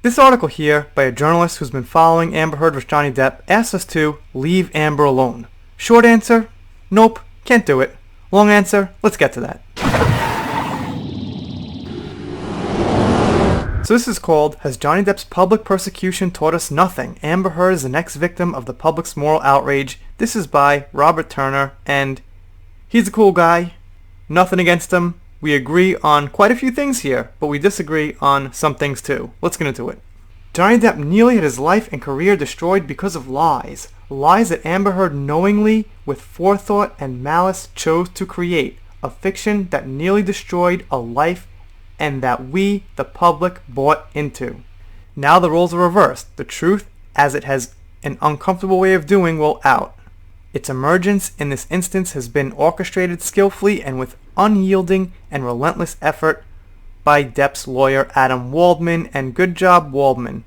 This article here by a journalist who's been following Amber Heard with Johnny Depp asks us to leave Amber alone. Short answer, nope, can't do it. Long answer, let's get to that. So this is called, Has Johnny Depp's Public Persecution Taught Us Nothing? Amber Heard is the next victim of the public's moral outrage. This is by Robert Turner, and he's a cool guy. Nothing against him. We agree on quite a few things here, but we disagree on some things too. Let's get into it. Johnny Depp nearly had his life and career destroyed because of lies. Lies that Amber Heard knowingly, with forethought and malice, chose to create. A fiction that nearly destroyed a life and that we, the public, bought into. Now the roles are reversed. The truth, as it has an uncomfortable way of doing, will out. Its emergence in this instance has been orchestrated skillfully and with unyielding and relentless effort by Depp's lawyer Adam Waldman, and good job Waldman.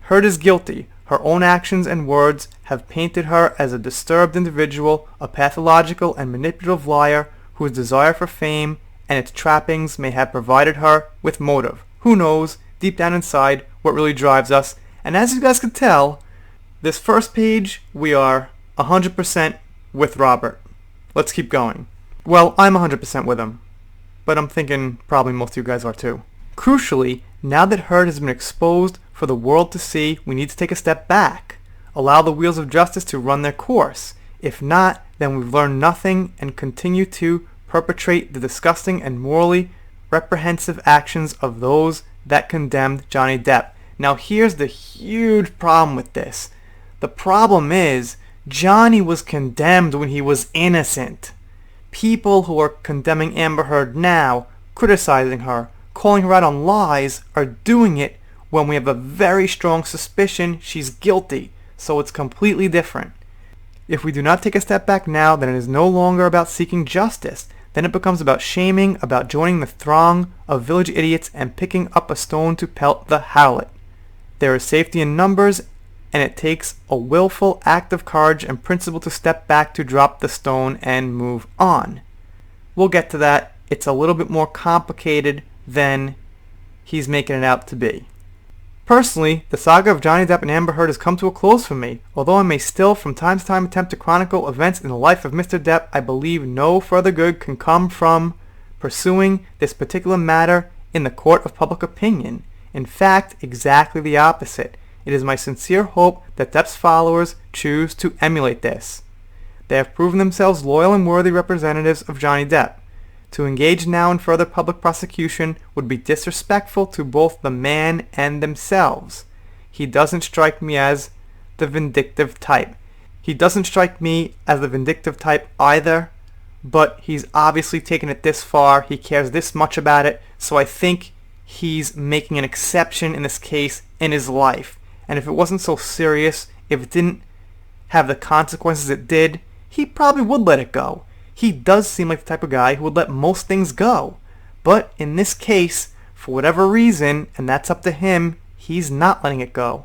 Heard is guilty. Her own actions and words have painted her as a disturbed individual, a pathological and manipulative liar whose desire for fame and its trappings may have provided her with motive. Who knows, deep down inside, what really drives us. And as you guys can tell, this first page, we are 100% with Robert. Let's keep going. Well, I'm 100% with him, but I'm thinking probably most of you guys are too. Crucially, now that Heard has been exposed for the world to see, we need to take a step back. Allow the wheels of justice to run their course. If not, then we've learned nothing and continue to perpetrate the disgusting and morally reprehensible actions of those that condemned Johnny Depp. Now here's the huge problem with this. The problem is, Johnny was condemned when he was innocent. People who are condemning Amber Heard now, criticizing her, calling her out on lies, are doing it when we have a very strong suspicion she's guilty. So it's completely different. If we do not take a step back now, then it is no longer about seeking justice. Then it becomes about shaming, about joining the throng of village idiots and picking up a stone to pelt the harlot. There is safety in numbers, and it takes a willful act of courage and principle to step back to drop the stone and move on. We'll get to that. It's a little bit more complicated than he's making it out to be. Personally, the saga of Johnny Depp and Amber Heard has come to a close for me. Although I may still from time to time attempt to chronicle events in the life of Mr. Depp, I believe no further good can come from pursuing this particular matter in the court of public opinion. In fact, exactly the opposite. It is my sincere hope that Depp's followers choose to emulate this. They have proven themselves loyal and worthy representatives of Johnny Depp. To engage now in further public prosecution would be disrespectful to both the man and themselves. He doesn't strike me as the vindictive type. He doesn't strike me as the vindictive type either, but he's obviously taken it this far. He cares this much about it, so I think he's making an exception in this case in his life. And if it wasn't so serious, if it didn't have the consequences it did, he probably would let it go. He does seem like the type of guy who would let most things go. But in this case, for whatever reason, and that's up to him, he's not letting it go.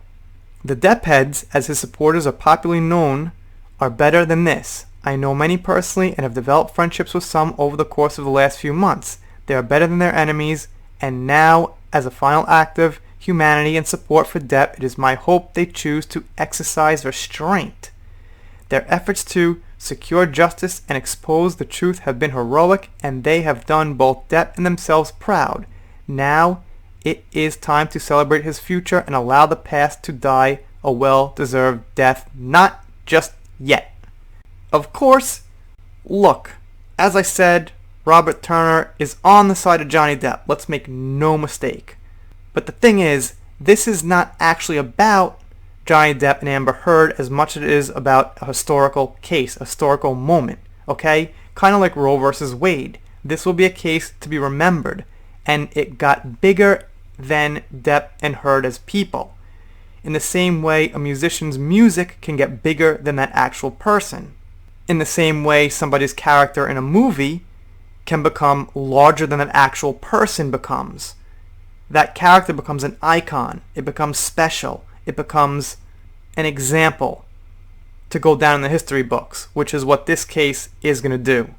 The Depp heads, as his supporters are popularly known, are better than this. I know many personally and have developed friendships with some over the course of the last few months. They are better than their enemies, and now, as a final act of humanity and support for Depp, it is my hope they choose to exercise restraint. Their efforts to secure justice and expose the truth have been heroic, and they have done both Depp and themselves proud. Now it is time to celebrate his future and allow the past to die a well-deserved death, not just yet. Of course, look, as I said, Robert Turner is on the side of Johnny Depp. Let's make no mistake. But the thing is, this is not actually about Johnny Depp and Amber Heard as much as it is about a historical case, a historical moment, okay? Kind of like Roe versus Wade. This will be a case to be remembered, and it got bigger than Depp and Heard as people. In the same way, a musician's music can get bigger than that actual person. In the same way, somebody's character in a movie can become larger than an actual person becomes. That character becomes an icon. It becomes special. It becomes an example to go down in the history books, which is what this case is going to do.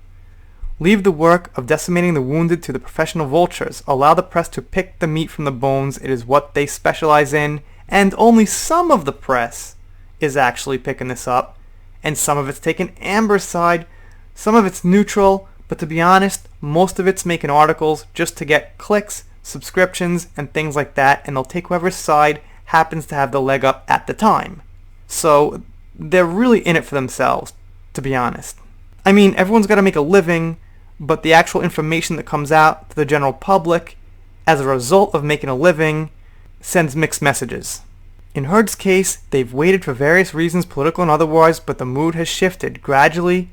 Leave the work of decimating the wounded to the professional vultures. Allow the press to pick the meat from the bones. It is what they specialize in, and only some of the press is actually picking this up, and some of it's taking Amber's side, some of it's neutral, but to be honest, most of it's making articles just to get clicks, subscriptions, and things like that, and they'll take whoever's side happens to have the leg up at the time. So they're really in it for themselves, to be honest. I mean, everyone's got to make a living, but the actual information that comes out to the general public as a result of making a living sends mixed messages. In Heard's case, they've waited for various reasons, political and otherwise, but the mood has shifted. Gradually,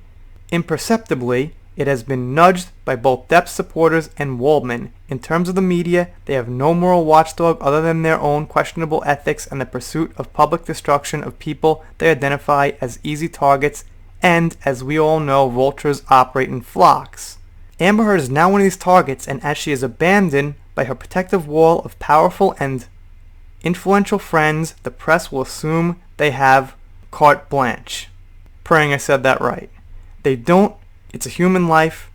imperceptibly, it has been nudged by both Depp's supporters and Waldman. In terms of the media, they have no moral watchdog other than their own questionable ethics and the pursuit of public destruction of people they identify as easy targets, and, as we all know, vultures operate in flocks. Amber Heard is now one of these targets, and as she is abandoned by her protective wall of powerful and influential friends, the press will assume they have carte blanche. Praying I said that right. They don't. It's a human life,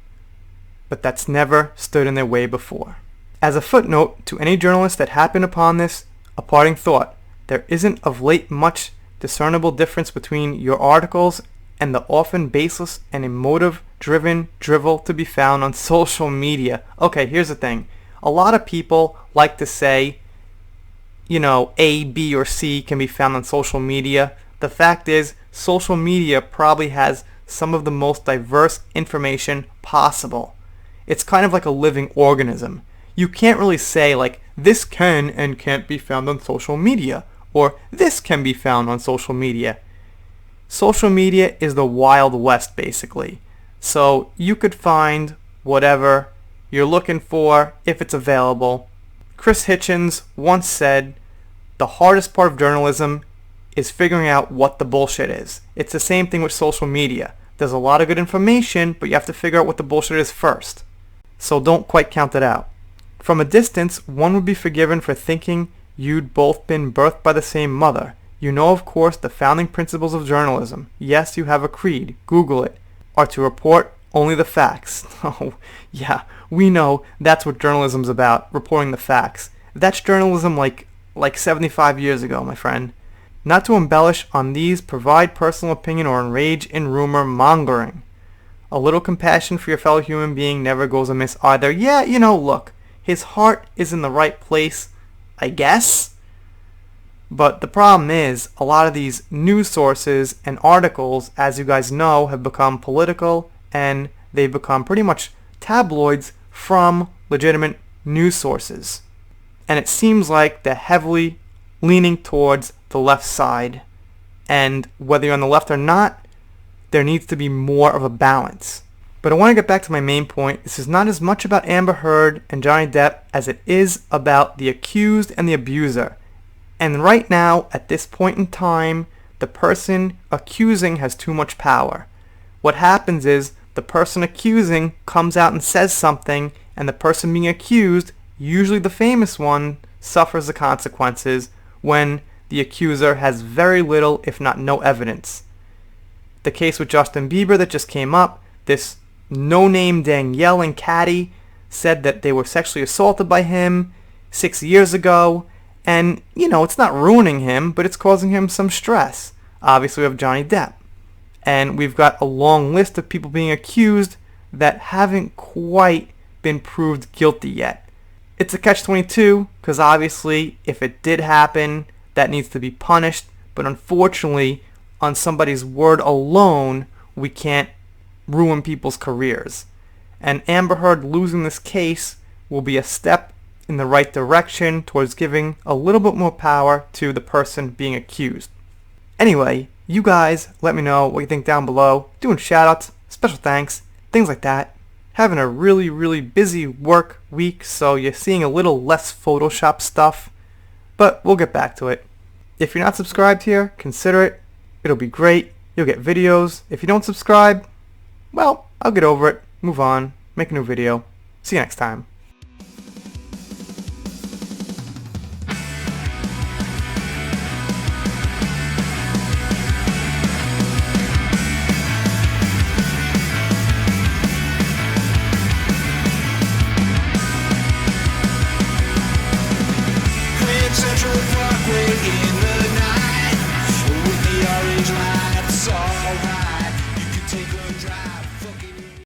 but that's never stood in their way before. As a footnote to any journalist that happened upon this, a parting thought: there isn't of late much discernible difference between your articles and the often baseless and emotive-driven drivel to be found on social media. Okay, here's the thing. A lot of people like to say, you know, A, B, or C can be found on social media. The fact is, social media probably has some of the most diverse information possible. It's kind of like a living organism. You can't really say, like, this can and can't be found on social media, or this can be found on social media. Social media is the Wild West, basically. So you could find whatever you're looking for if it's available. Chris Hitchens once said, the hardest part of journalism is figuring out what the bullshit is. It's the same thing with social media. There's a lot of good information, but you have to figure out what the bullshit is first. So don't quite count it out. From a distance, one would be forgiven for thinking you'd both been birthed by the same mother. You know, of course, the founding principles of journalism. Yes, you have a creed. Google it. Are to report only the facts. Oh, yeah, we know that's what journalism's about, reporting the facts. That's journalism like 75 years ago, my friend. Not to embellish on these, provide personal opinion, or enrage in rumor mongering. A little compassion for your fellow human being never goes amiss either. Yeah, you know, look, his heart is in the right place, I guess. But the problem is, a lot of these news sources and articles, as you guys know, have become political, and they've become pretty much tabloids from legitimate news sources. And it seems like they're heavily leaning towards the left side. And whether you're on the left or not, there needs to be more of a balance. But I want to get back to my main point. This is not as much about Amber Heard and Johnny Depp as it is about the accused and the abuser. And right now, at this point in time, the person accusing has too much power. What happens is the person accusing comes out and says something, and the person being accused, usually the famous one, suffers the consequences when the accuser has very little, if not no evidence. The case with Justin Bieber that just came up, this no-name Danielle and Caddy said that they were sexually assaulted by him 6 years ago. And, you know, it's not ruining him, but it's causing him some stress. Obviously, we have Johnny Depp. And we've got a long list of people being accused that haven't quite been proved guilty yet. It's a catch-22, because obviously, if it did happen, that needs to be punished. But unfortunately, on somebody's word alone, we can't ruin people's careers. And Amber Heard losing this case will be a step in the right direction towards giving a little bit more power to the person being accused. Anyway, you guys let me know what you think down below. Doing shoutouts, special thanks, things like that. Having a really, really busy work week, so you're seeing a little less Photoshop stuff, but we'll get back to it. If you're not subscribed here, consider it. It'll be great. You'll get videos. If you don't subscribe, well, I'll get over it, move on, make a new video. See you next time.